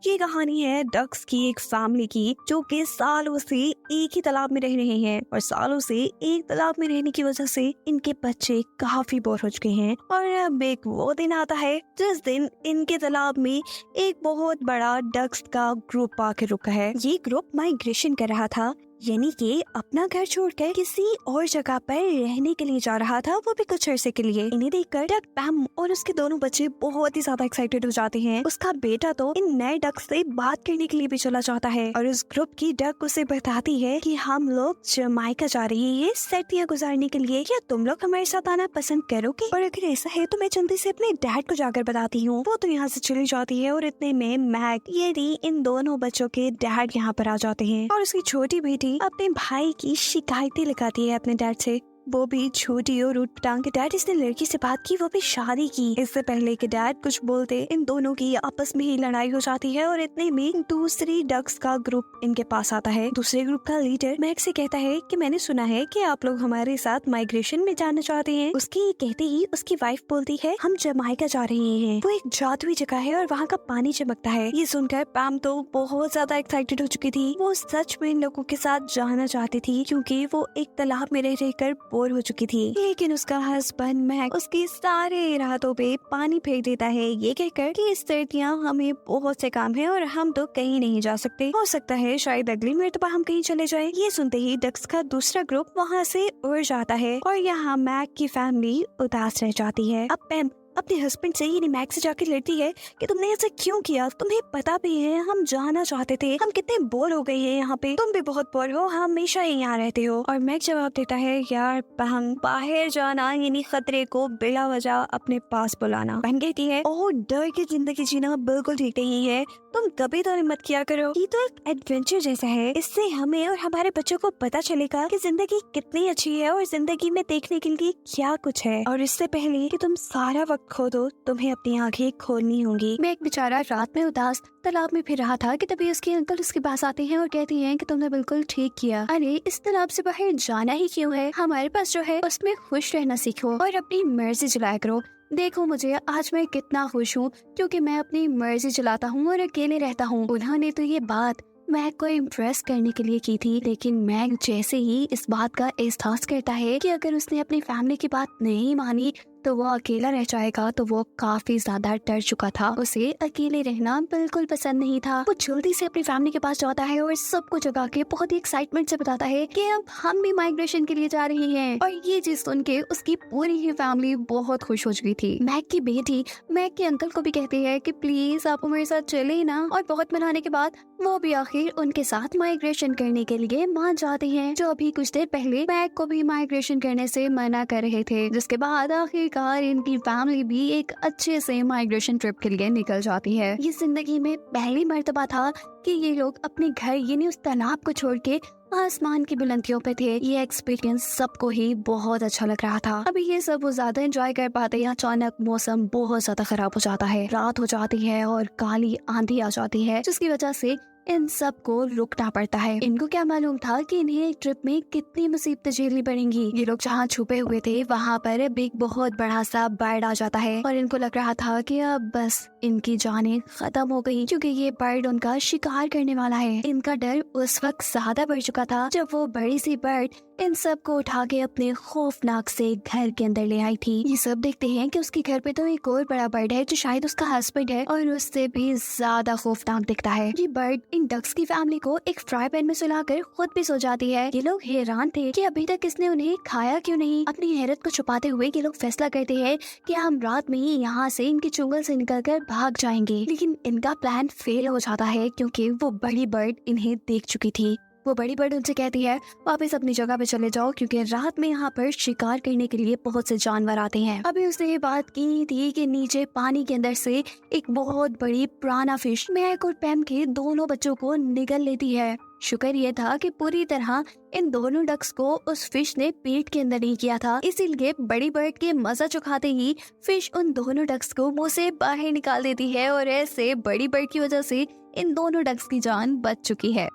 ये कहानी है डक्स की एक फैमिली की जो कि सालों से एक ही तालाब में रह रहे हैं और सालों से एक तालाब में रहने की वजह से इनके बच्चे काफी बोर हो चुके हैं। और अब एक वो दिन आता है जिस दिन इनके तालाब में एक बहुत बड़ा डक्स का ग्रुप आके रुका है। ये ग्रुप माइग्रेशन कर रहा था, यानी कि अपना घर छोड़कर किसी और जगह पर रहने के लिए जा रहा था, वो भी कुछ अरसे के लिए। इन्हें देखकर डक पैम और उसके दोनों बच्चे बहुत ही ज्यादा एक्साइटेड हो जाते हैं। उसका बेटा तो इन नए डक से बात करने के लिए भी चला जाता है और उस ग्रुप की डक उसे बताती है कि हम लोग जमाइका जा रहे हैं सर्दियाँ गुजारने के लिए, क्या तुम लोग हमारे साथ आना पसंद करोगे? और अगर ऐसा है तो मैं जल्दी से अपने डैड को जाकर बताती हूँ। वो तो यहाँ से चली जाती है और इतने में मैग यानी इन दोनों बच्चों के डैड यहाँ पर आ जाते हैं और उसकी छोटी बेटी अपने भाई की शिकायतें लगाती है अपने डैड से। वो भी छोटी और उठ पटांग के डैड इसने लड़की से बात की, वो भी शादी की। इससे पहले के डैड कुछ बोलते इन दोनों की आपस में ही लड़ाई हो जाती है और इतने में दूसरी डक्स का ग्रुप इनके पास आता है। दूसरे ग्रुप का लीडर मैग से कहता है कि मैंने सुना है कि आप लोग हमारे साथ माइग्रेशन में जाना चाहते हैं। उसके कहते ही उसकी वाइफ बोलती है हम जमाइका जा रहे हैं, वो एक जादुई जगह है और वहाँ का पानी चमकता है। ये सुनकर पैम तो बहुत ज्यादा एक्साइटेड हो चुकी थी। वो सच में इन लोगों के साथ जाना चाहती थी क्योंकि वो एक तालाब में रह रहकर बोर हो चुकी थी। लेकिन उसका हस्बैंड मैग उसकी सारे इरादों पे पानी फेंक देता है, ये कहकर कि इस सर्दियाँ हमें बहुत से काम है और हम तो कहीं नहीं जा सकते। हो सकता है शायद अगली मर्तबा हम कहीं चले जाएं। ये सुनते ही डक्स का दूसरा ग्रुप वहाँ से उड़ जाता है और यहाँ मैग की फैमिली उदास रह जाती है। अब पैम अपने हस्बैंड से ही मैग से जाकर लड़ती है कि तुमने ऐसा क्यों किया, तुम्हें पता भी है हम जाना चाहते थे, हम कितने बोर हो गए हैं यहाँ पे, तुम भी बहुत बोर हो, हम हमेशा ही यहाँ रहते हो। और मैग जवाब देता है यार हम बाहर जाना यानी खतरे को बिला वजह अपने पास बुलाना। बहन कहती है ओह डर की जिंदगी जीना बिल्कुल ठीक नहीं है, तुम कभी तो मत किया करो, ये तो एक एडवेंचर जैसा है, इससे हमें और हमारे बच्चों को पता चलेगा कि जिंदगी कितनी अच्छी है और जिंदगी में देखने के लिए क्या कुछ है। और इससे पहले कि तुम सारा वक्त खो दो, तुम्हें अपनी आंखें खोलनी होंगी। मैं एक बेचारा रात में उदास तालाब में फिर रहा था कि तभी उसके अंकल उसके पास आते हैं और कहते हैं कि तुमने बिल्कुल ठीक किया, अरे इस तालाब से बाहर जाना ही क्यों है, हमारे पास जो है उसमें खुश रहना सीखो और अपनी मर्जी चलाया करो। देखो मुझे आज मैं कितना खुश हूँ क्योंकि मैं अपनी मर्जी चलाता हूँ और अकेले रहता हूँ। उन्होंने तो ये बात मैग को इम्प्रेस करने के लिए की थी, लेकिन मैग जैसे ही इस बात का एहसास करता है कि अगर उसने अपनी फैमिली की बात नहीं मानी तो वो अकेला रह जाएगा, तो वो काफी ज्यादा डर चुका था। उसे अकेले रहना बिल्कुल पसंद नहीं था। वो जल्दी से अपनी फैमिली के पास जाता है और सबको जगा के बहुत ही एक्साइटमेंट से बताता है कि अब हम भी माइग्रेशन के लिए जा रहे हैं। और ये चीज सुन के उसकी पूरी ही फैमिली बहुत खुश हो चुकी थी। मैग की बेटी मैग के अंकल को भी कहती है कि प्लीज आप हमारे साथ चले ना, और बहुत मनाने के बाद वो भी आखिर उनके साथ माइग्रेशन करने के लिए मान जाते हैं, जो अभी कुछ देर पहले मैग को भी माइग्रेशन करने से मना कर रहे थे। जिसके बाद आखिरकार इनकी फैमिली भी एक अच्छे से माइग्रेशन ट्रिप के लिए निकल जाती है। ये जिंदगी में पहली मर्तबा था कि ये लोग अपने घर यानी उस तालाब को छोड़ के आसमान की बुलंदियों पे थे। ये एक्सपीरियंस सबको ही बहुत अच्छा लग रहा था। अभी ये सब वो ज्यादा एंजॉय कर पाते हैं, अचानक मौसम बहुत ज्यादा खराब हो जाता है, रात हो जाती है और काली आंधी आ जाती है, जिसकी वजह से इन सब को रुकना पड़ता है। इनको क्या मालूम था कि इन्हें एक ट्रिप में कितनी मुसीबतें झेलनी पड़ेंगी। ये लोग जहाँ छुपे हुए थे वहाँ पर अब एक बहुत बड़ा सा बर्ड आ जाता है और इनको लग रहा था कि अब बस इनकी जानें खत्म हो गई, क्योंकि ये बर्ड उनका शिकार करने वाला है। इनका डर उस वक्त ज्यादा बढ़ चुका था जब वो बड़ी सी बर्ड इन सब को उठा के अपने खौफनाक से घर के अंदर ले आई थी। ये सब देखते हैं कि उसके घर पे तो एक और बड़ा बर्ड है जो शायद उसका हस्बैंड है और उससे भी ज्यादा खौफनाक दिखता है। ये बर्ड इन डक्स की फैमिली को एक फ्राई पैन में सुलाकर खुद भी सो जाती है। ये लोग हैरान थे कि अभी तक इसने उन्हें खाया क्यों नहीं। अपनी हैरत को छुपाते हुए ये लोग फैसला करते हैं कि हम रात में ही यहाँ से इनके चुंगल से निकलकर भाग जाएंगे, लेकिन इनका प्लान फेल हो जाता है क्योंकि वो बड़ी बर्ड इन्हें देख चुकी थी। वो बड़ी बर्ड उनसे कहती है वापस अपनी जगह पे चले जाओ क्योंकि रात में यहाँ पर शिकार करने के लिए बहुत से जानवर आते हैं। अभी उसने ये बात की थी कि नीचे पानी के अंदर से एक बहुत बड़ी पुराना फिश मैग और पैम के दोनों बच्चों को निगल लेती है। शुक्र ये था कि पूरी तरह इन दोनों डक्स को उस फिश ने पेट के अंदर नहीं किया था, इसीलिए बड़ी बर्ड के मजा चुखाते ही फिश उन दोनों डक्स को मुंह से बाहर निकाल देती है और ऐसे बड़ी बर्ड की वजह से इन दोनों डक्स की जान बच चुकी है।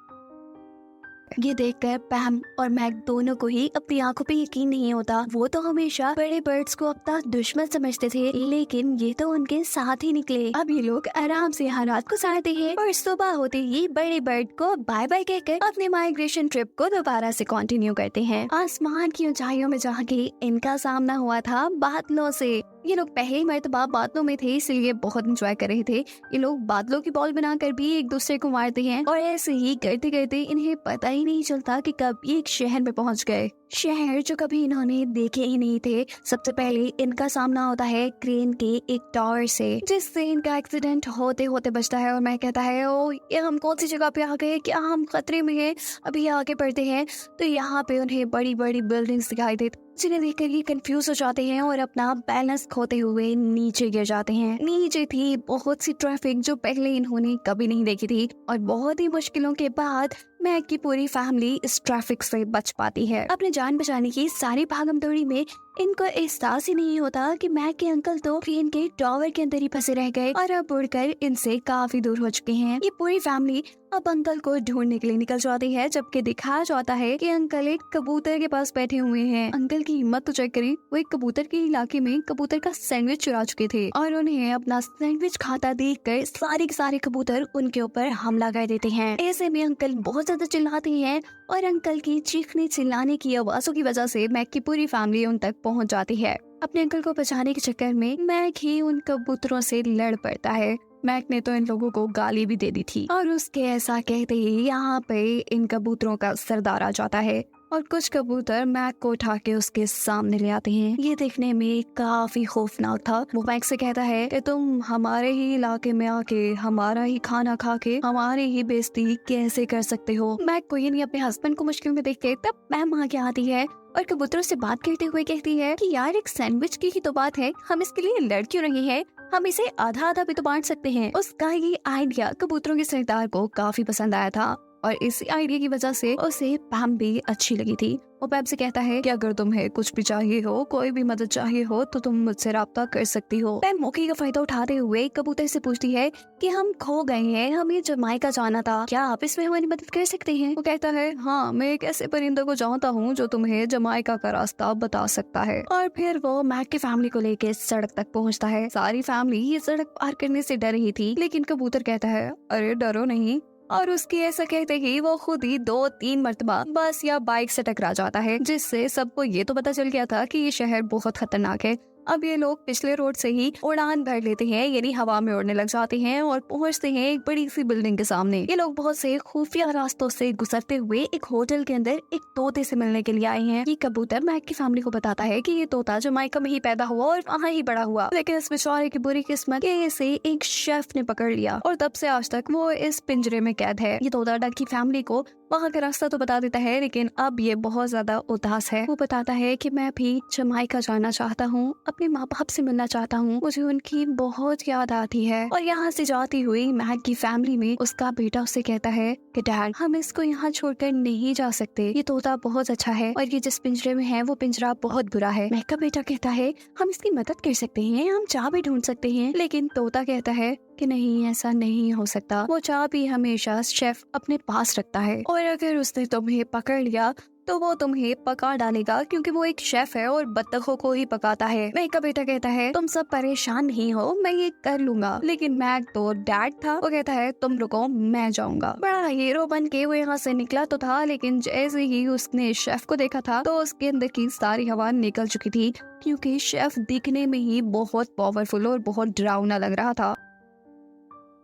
ये देखकर पैम और मैक दोनों को ही अपनी आंखों पे यकीन नहीं होता। वो तो हमेशा बड़े बर्ड्स को अपना दुश्मन समझते थे, लेकिन ये तो उनके साथ ही निकले। अब ये लोग आराम से यहाँ रात गुजारते हैं और सुबह होते ही बड़े बर्ड को बाय बाय कहकर अपने माइग्रेशन ट्रिप को दोबारा से कंटिन्यू करते हैं। आसमान की ऊंचाइयों में जाके इनका सामना हुआ था बादलों से। ये लोग पहली मर्तबा बादलों में थे, इसलिए बहुत एंजॉय कर रहे थे। ये लोग बादलों की बॉल बनाकर भी एक दूसरे को मारते हैं और ऐसे ही करते करते इन्हें पता ही नहीं चलता कि कब ये एक शहर में पहुंच गए, शहर जो कभी इन्होंने देखे ही नहीं थे। सबसे पहले इनका सामना होता है क्रेन के एक टावर से, जिससे इनका एक्सीडेंट होते होते बचता है। और मैं कहता है ओ ये हम कौन सी जगह पे आ गए, क्या हम खतरे में हैं? अभी आगे बढ़ते हैं तो यहाँ पे उन्हें बड़ी बड़ी बिल्डिंग्स दिखाई देती, जिन्हें देखकर ये कंफ्यूज हो जाते हैं और अपना बैलेंस खोते हुए नीचे गिर जाते हैं। नीचे थी बहुत सी ट्रैफिक जो पहले इन्होंने कभी नहीं देखी थी और बहुत ही मुश्किलों के बाद मैक की पूरी फैमिली इस ट्रैफिक से बच पाती है। अपने जान बचाने की सारी भागम दौड़ी में इनको एहसास ही नहीं होता कि मैक के अंकल तो ट्रेन के टावर के अंदर ही फंसे रह गए और अब उड़कर इनसे काफी दूर हो चुके हैं। ये पूरी फैमिली अब अंकल को ढूंढने के लिए निकल जाती है, जबकि दिखाया जाता है कि अंकल एक कबूतर के पास बैठे हुए हैं। अंकल की हिम्मत तो चेक करी, वो एक कबूतर के इलाके में कबूतर का सैंडविच चुरा चुके थे और उन्हें अपना सैंडविच खाता देखकर सारे के सारे कबूतर उनके ऊपर हमला कर देते हैं। ऐसे में अंकल बहुत ज्यादा चिल्लाते हैं और अंकल की चीखने चिल्लाने की आवाजों की वजह से मैक की पूरी फैमिली उन तक पहुंच जाती है। अपने अंकल को बचाने के चक्कर में मैक ही उन कबूतरों से लड़ पड़ता है। मैक ने तो इन लोगों को गाली भी दे दी थी और उसके ऐसा कहते ही यहाँ पे इन कबूतरों का सरदार आ जाता है और कुछ कबूतर मैक को उठा के उसके सामने ले आते हैं। ये देखने में काफी खौफनाक था। वो मैक से कहता है कि तुम हमारे ही इलाके में आके हमारा ही खाना खा के हमारी ही बेइज्जती कैसे कर सकते हो। मैक को यानी अपने हस्बैंड को मुश्किल में देख के तब मैम आगे आती है और कबूतरों से बात करते हुए कहती है कि यार एक सैंडविच की ही तो बात है, हम इसके लिए लड़ क्यों रहे हैं, हम इसे आधा आधा भी तो बांट सकते हैं। उसका ये आइडिया कबूतरों के सरदार को काफी पसंद आया था और इसी आइडिया की वजह से उसे पैम भी अच्छी लगी थी। वो पैम से कहता है कि अगर तुम्हें कुछ भी चाहिए हो, कोई भी मदद चाहिए हो तो तुम मुझसे राब्ता कर सकती हो। पैम मौके का फायदा उठाते हुए कबूतर से पूछती है कि हम खो गए हैं, हमें जमाइका जाना था, क्या आप इसमें हमारी मदद कर सकते हैं? वो कहता है हाँ, मैं एक ऐसे परिंदे को जानता हूँ जो तुम्हें जमाइका का रास्ता बता सकता है। और फिर वो मैक की फैमिली को लेके सड़क तक पहुँचता है। सारी फैमिली ये सड़क पार करने से डर रही थी, लेकिन कबूतर कहता है अरे डरो नहीं। और उसकी ऐसा कहते ही वो खुद ही 2-3 मर्तबा बस या बाइक से टकरा जाता है, जिससे सबको ये तो पता चल गया था कि ये शहर बहुत खतरनाक है। अब ये लोग पिछले रोड से ही उड़ान भर लेते हैं, यानी हवा में उड़ने लग जाते हैं और पहुंचते हैं एक बड़ी सी बिल्डिंग के सामने। ये लोग बहुत से खुफिया रास्तों से गुजरते हुए एक होटल के अंदर एक तोते से मिलने के लिए आए हैं। ये कबूतर मैक की फैमिली को बताता है कि ये तोता जमाइका में ही पैदा हुआ और वहाँ ही बड़ा हुआ, लेकिन इस बेचारे की बुरी किस्मत के इसे एक शेफ ने पकड़ लिया और तब से आज तक वो इस पिंजरे में कैद है। ये तोता डक की फैमिली को वहाँ का रास्ता तो बता देता है, लेकिन अब ये बहुत ज्यादा उदास है। वो बताता है कि मैं भी जमाइका जाना चाहता हूँ, अपने माँ बाप से मिलना चाहता हूँ, मुझे उनकी बहुत याद आती है। और यहाँ से जाती हुई मैक की फैमिली में उसका बेटा उससे कहता है कि डैड हम इसको यहाँ छोड़कर नहीं जा सकते, ये तोता बहुत अच्छा है और ये जिस पिंजरे में है वो पिंजरा बहुत बुरा है। मैक का बेटा कहता है हम इसकी मदद कर सकते हैं, हम चाबी ढूंढ सकते हैं, लेकिन तोता कहता है कि नहीं ऐसा नहीं हो सकता, वो चाबी हमेशा शेफ अपने पास रखता है और अगर उसने तुम्हें पकड़ लिया तो वो तुम्हें पका डालेगा, क्योंकि वो एक शेफ है और बत्तखों को ही पकाता है। मैक का बेटा कहता है तुम सब परेशान नहीं हो, मैं ये कर लूंगा। लेकिन मैक तो डैड था, वो कहता है तुम रुको मैं जाऊंगा। बड़ा हीरो बन के वो यहाँ से निकला तो था, लेकिन जैसे ही उसने शेफ को देखा था तो उसके अंदर की सारी हवा निकल चुकी थी, क्योंकि शेफ दिखने में ही बहुत पावरफुल और बहुत डरावना लग रहा था।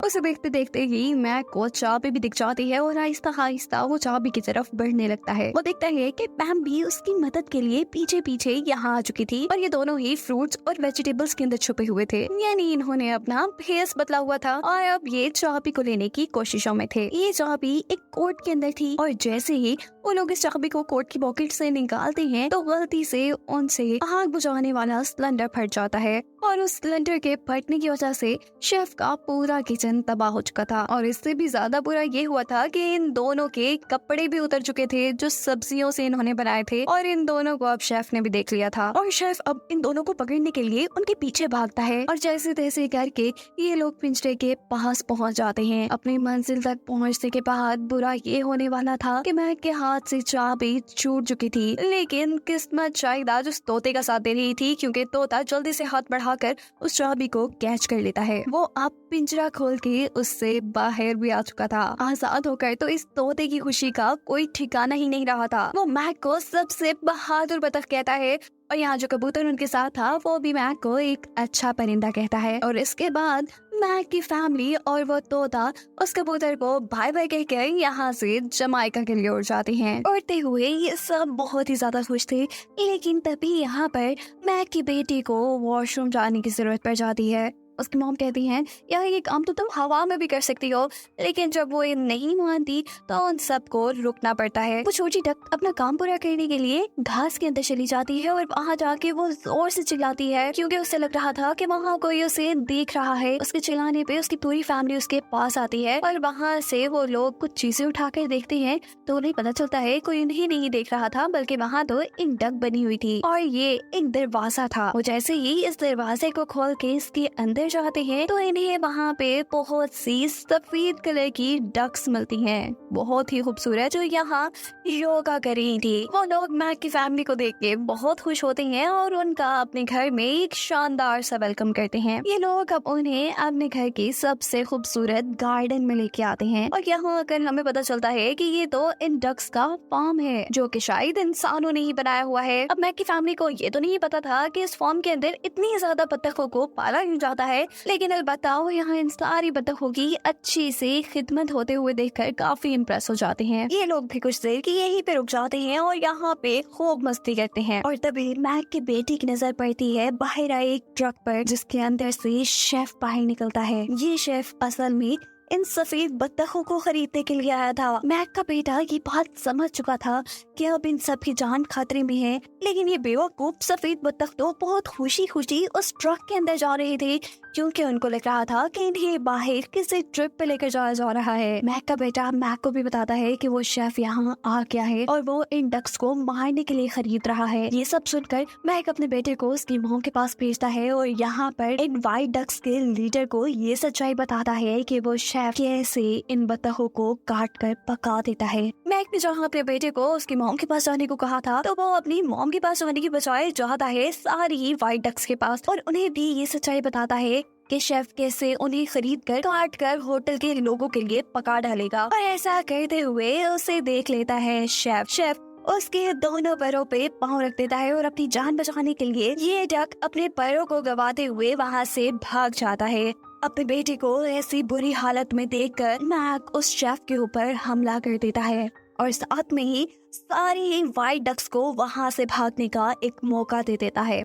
उसे देखते देखते ही मैक को चाबी भी दिख जाती है और आहिस्ता आहिस्ता वो चाबी की तरफ बढ़ने लगता है। वो देखता है कि पैम भी उसकी मदद के लिए पीछे पीछे यहाँ आ चुकी थी और ये दोनों ही फ्रूट्स और वेजिटेबल्स के अंदर छुपे हुए थे, यानी इन्होंने अपना फेस बदला हुआ था और अब ये चाबी को लेने की कोशिशों में थे। ये चाबी एक कोट के अंदर थी और जैसे ही वो लोग इस चाबी को कोट की पॉकेट से निकालते हैं तो गलती से उनसे आग बुझाने वाला सिलेंडर फट जाता है और उस सिलेंडर के फटने की वजह से शेफ का पूरा किचन किचन तबाह हो चुका था और इससे भी ज्यादा बुरा ये हुआ था कि इन दोनों के कपड़े भी उतर चुके थे जो सब्जियों से इन्होंने बनाए थे और इन दोनों को अब शेफ ने भी देख लिया था और शेफ अब इन दोनों को पकड़ने के लिए उनके पीछे भागता है और जैसे तैसे करके ये लोग पिंजरे के पास पहुंच जाते हैं। अपनी मंजिल तक पहुंचने के बाद बुरा ये होने वाला था कि महक के हाथ से चाबी छूट चुकी थी, लेकिन किस्मत शायद आज उस तोते का साथ दे रही थी क्योंकि तोता जल्दी से हाथ बढ़ाकर उस चाबी को कैच कर लेता है। वो अब पिंजरा खोल के उससे बाहर भी आ चुका था आजाद होकर। तो इस तोते की खुशी का कोई ठिकाना ही नहीं रहा था। वो महक को सबसे बहादुर बतख कहता है और यहाँ जो कबूतर उनके साथ था वो भी महक को एक अच्छा परिंदा कहता है। और इसके बाद महक की फैमिली और वो तोता उस कबूतर को बाय बाय कहकर यहाँ से जमाइका के लिए उड़ जाते हैं। उड़ते हुए ये सब बहुत ही ज्यादा खुश थे, लेकिन तभी यहाँ पर महक की बेटी को वॉशरूम जाने की जरूरत पड़ जाती है। उसकी मॉम कहती हैं यार ये काम तो तुम हवा में भी कर सकती हो, लेकिन जब वो ये नहीं मानती तो उन सबको रुकना पड़ता है। वो छोटी डक अपना काम पूरा करने के लिए घास के अंदर चली जाती है और वहाँ जाके वो जोर से चिल्लाती है क्योंकि उसे लग रहा था कि वहाँ कोई उसे देख रहा है। उसके चिल्लाने पे उसकी पूरी फैमिली उसके पास आती है और वहाँ से वो लोग कुछ चीजें उठाकर देखते हैं तो उन्हें पता चलता है कोई उन्हें नहीं देख रहा था बल्कि वहाँ तो एक डक बनी हुई थी और ये एक दरवाजा था। वो जैसे ही इस दरवाजे को खोल के इसके अंदर जाते हैं तो इन्हें वहाँ पे बहुत सी सफेद कलर की डक्स मिलती हैं, बहुत ही खूबसूरत, जो यहाँ योगा कर रही थी। वो लोग मैक की फैमिली को देख के बहुत खुश होते हैं और उनका अपने घर में एक शानदार सा वेलकम करते हैं। ये लोग अब उन्हें अपने घर के सबसे खूबसूरत गार्डन में लेके आते हैं और यहाँ आकर हमें पता चलता है कि ये तो इन डक्स का फार्म है जो कि शायद इंसानों ने ही बनाया हुआ है। अब मैक की फैमिली को ये तो नहीं पता था कि इस फार्म के अंदर इतनी ज्यादा बत्तखों को पाला जाता है, लेकिन अलबत्ता वो यहाँ इन सारी बत्तखों की अच्छी से खिदमत होते हुए देखकर काफी इम्प्रेस हो जाते हैं। ये लोग भी कुछ देर की यहीं पे रुक जाते हैं और यहाँ पे खूब मस्ती करते हैं और तभी मैक की बेटी की नजर पड़ती है बाहर आए एक ट्रक पर जिसके अंदर से शेफ बाहर निकलता है। ये शेफ असल में इन सफेद बत्तखों को खरीदने के लिए आया था। मैक का बेटा ये बात समझ चुका था कि अब इन सब की जान खतरे में है, लेकिन ये बेवकूफ सफेद बत्तख तो बहुत खुशी खुशी उस ट्रक के अंदर जा रहे थे क्योंकि उनको लग रहा था कि इन्हें बाहर किसी ट्रिप पे लेकर जाया जा रहा है। मैक का बेटा मैक को भी बताता है कि वो शेफ यहाँ आ गया है और वो इन डक्स को मारने के लिए खरीद रहा है। ये सब सुनकर मैक अपने बेटे को उसकी मॉम के पास भेजता है और यहाँ पर इन वाइट डक्स के लीडर को ये सच्चाई बताता है कि वो शेफ कैसे इन बत्तखों को काट कर पका देता है। मैक ने जहाँ अपने बेटे को उसकी मॉम के पास जाने को कहा था तो वो अपनी मॉम के पास जाने की बजाय जाता है सारी वाइट डक्स के पास और उन्हें भी ये सच्चाई बताता है कि शेफ कैसे उन्हें खरीद कर काट कर होटल के लोगों के लिए पका डालेगा। और ऐसा करते हुए उसे देख लेता है शेफ उसके दोनों पैरों पे पाँव रख देता है और अपनी जान बचाने के लिए ये डक अपने पैरों को गवाते हुए वहाँ से भाग जाता है। अपने बेटे को ऐसी बुरी हालत में देखकर मैक उस शेफ के ऊपर हमला कर देता है और साथ में ही सारी वाइट डक्स को वहाँ से भागने का एक मौका दे देता है।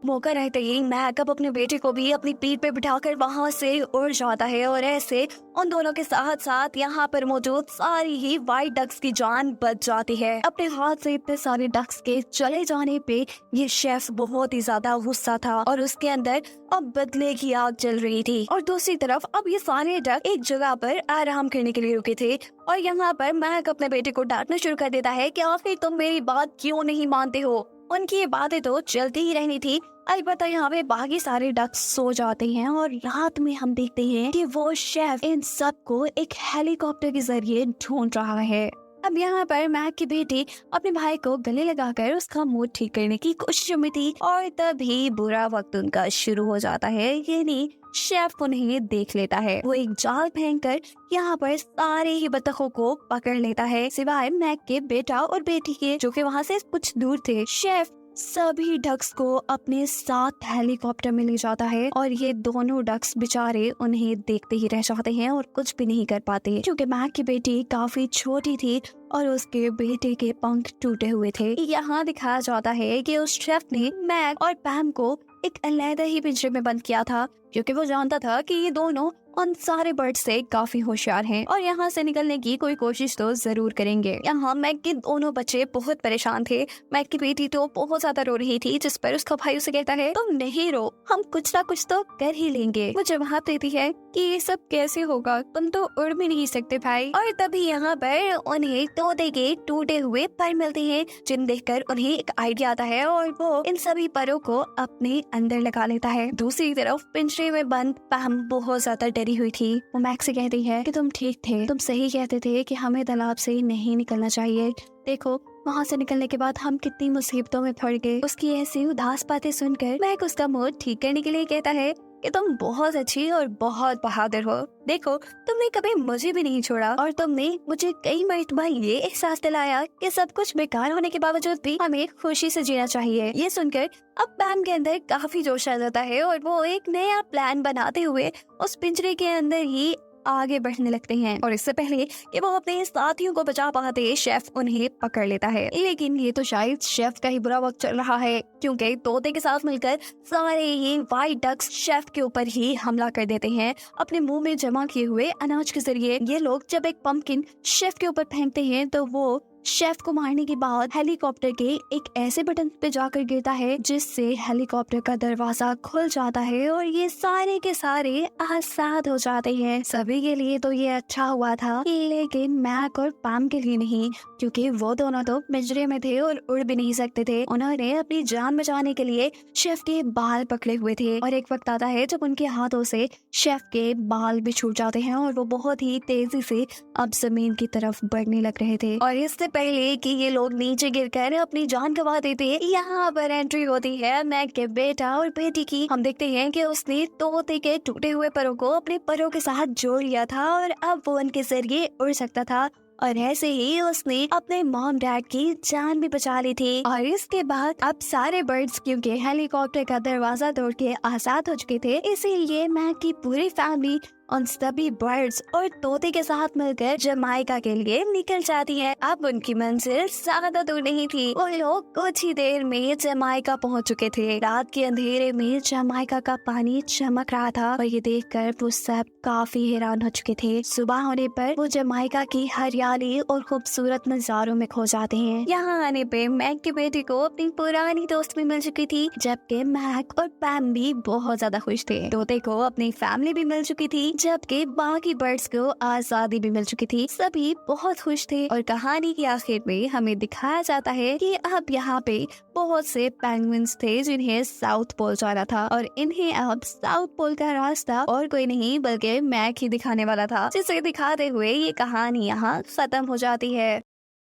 मौका रहते ही मैक अब अपने बेटे को भी अपनी पीठ पे बिठाकर वहाँ से उड़ जाता है और ऐसे उन दोनों के साथ साथ यहाँ पर मौजूद सारी ही वाइट डक्स की जान बच जाती है। अपने हाथ से इतने सारे डक्स के चले जाने पे ये शेफ बहुत ही ज्यादा गुस्सा था और उसके अंदर अब बदले की आग जल रही थी। और दूसरी तरफ अब ये सारे डक एक जगह पर आराम करने के लिए रुके थे और यहाँ पर मैक अपने बेटे को डांटना शुरू कर देता है कि आखिर तुम मेरी बात क्यों नहीं मानते हो। उनकी ये बातें तो चलती ही रहनी थी। अलबत्ता यहाँ पे बाकी सारे डक्स सो जाते हैं और रात में हम देखते हैं कि वो शेफ इन सबको एक हेलीकॉप्टर के जरिए ढूंढ रहा है। अब यहाँ पर मैक की बेटी अपने भाई को गले लगाकर उसका मूड ठीक करने की कोशिश में थी और तभी बुरा वक्त उनका शुरू हो जाता है। यानी शेफ उन्हें देख लेता है। वो एक जाल फेंककर यहाँ पर सारे ही बत्तखों को पकड़ लेता है सिवाय मैक के बेटा और बेटी के जो कि वहाँ से कुछ दूर थे। शेफ सभी डक्स को अपने साथ हेलीकॉप्टर में ले जाता है और ये दोनों डक्स बेचारे उन्हें देखते ही रह जाते हैं और कुछ भी नहीं कर पाते क्योंकि मैक की बेटी काफी छोटी थी और उसके बेटे के पंख टूटे हुए थे। यहाँ दिखाया जाता है कि उस शेफ ने मैक और पैम को एक अलग ही पिंजरे में बंद किया था क्योंकि वो जानता था कि ये दोनों उन सारे बर्ड से काफी होशियार हैं और यहाँ से निकलने की कोई कोशिश तो जरूर करेंगे। यहाँ मैक के दोनों बच्चे बहुत परेशान थे। मैक की बेटी तो बहुत ज्यादा रो रही थी, जिस पर उसका भाई उसे कहता है तुम नहीं रो, हम कुछ ना कुछ तो कर ही लेंगे। वो जवाब देती है कि ये सब कैसे होगा, तुम तो उड़ भी नहीं सकते भाई। और तभी यहाँ पर उन्हें तोते के टूटे हुए पर मिलते हैं, जिन देखकर उन्हें एक आइडिया आता है और वो इन सभी परों को अपने अंदर लगा लेता है। दूसरी तरफ पिंजरे में बंद पैम बहुत ज्यादा डरी हुई थी। वो मैक से कहती है कि तुम ठीक थे, तुम सही कहते थे कि हमें तालाब से नहीं निकलना चाहिए। देखो वहाँ से निकलने के बाद हम कितनी मुसीबतों में पड़ गए। उसकी ऐसी उदास बातें सुनकर मैक उसका मूड ठीक करने के लिए कहता है कि तुम बहुत अच्छी और बहुत बहादुर हो। देखो तुमने कभी मुझे भी नहीं छोड़ा और तुमने मुझे कई मरतबा ये एहसास दिलाया कि सब कुछ बेकार होने के बावजूद भी हमें खुशी से जीना चाहिए। ये सुनकर अब पैम के अंदर काफी जोश आ जाता है और वो एक नया प्लान बनाते हुए उस पिंजरे के अंदर ही आगे बढ़ने लगते हैं। और इससे पहले कि वो अपने साथियों को बचा पाते शेफ उन्हें पकड़ लेता है। लेकिन ये तो शायद शेफ का ही बुरा वक्त चल रहा है, क्योंकि तोते के साथ मिलकर सारे ये व्हाइट डक्स शेफ के ऊपर ही हमला कर देते हैं अपने मुंह में जमा किए हुए अनाज के जरिए। ये लोग जब एक पंपकिन शेफ के ऊपर फेंकते हैं तो वो शेफ को मारने के बाद हेलीकॉप्टर के एक ऐसे बटन पे जाकर गिरता है जिससे हेलीकॉप्टर का दरवाजा खुल जाता है और ये सारे के सारे आजाद हो जाते हैं। सभी के लिए तो ये अच्छा हुआ था, लेकिन मैक और पैम के लिए नहीं, क्योंकि वो दोनों तो पिंजरे में थे और उड़ भी नहीं सकते थे। उन्होंने अपनी जान बचाने के लिए शेफ के बाल पकड़े हुए थे और एक वक्त आता है जब उनके हाथों से शेफ के बाल भी छूट जाते हैं और वो बहुत ही तेजी से अब जमीन की तरफ बढ़ने लग रहे थे। और इससे पहले कि ये लोग नीचे गिरकर अपनी जान गंवा देते, यहाँ पर एंट्री होती है मैक के बेटा और बेटी की। हम देखते हैं कि उसने तोते के टूटे हुए परों को अपने परों के साथ जोड़ लिया था और अब वो उनके जरिए उड़ सकता था और ऐसे ही उसने अपने मॉम डैड की जान भी बचा ली थी। और इसके बाद अब सारे बर्ड्स क्योंकि हेलीकॉप्टर का दरवाजा तोड़ के आजाद हो चुके थे, इसीलिए मैक की पूरी फैमिली उन सभी बर्ड्स और तोते के साथ मिलकर जमाइका के लिए निकल जाती है। अब उनकी मंजिल ज्यादा दूर नहीं थी, वो लोग कुछ ही देर में जमाइका पहुंच चुके थे। रात के अंधेरे में जमाइका का पानी चमक रहा था और ये देखकर वो सब काफी हैरान हो चुके थे। सुबह होने पर वो जमाइका की हरियाली और खूबसूरत नजारों में खो जाते हैं। यहाँ आने पे मैक के बेटे को अपनी पुरानी दोस्त भी मिल चुकी थी, जबकि मैक और पैम भी बहुत ज्यादा खुश थे। तोते को अपनी फैमिली भी मिल चुकी थी, जबकि बाकी बर्ड्स को आजादी भी मिल चुकी थी। सभी बहुत खुश थे और कहानी के आखिर में हमें दिखाया जाता है कि अब यहाँ पे बहुत से पेंगुइन्स थे जिन्हें साउथ पोल जाना था और इन्हें अब साउथ पोल का रास्ता और कोई नहीं बल्कि मैक ही दिखाने वाला था, जिसे दिखाते हुए ये कहानी यहाँ खत्म हो जाती है।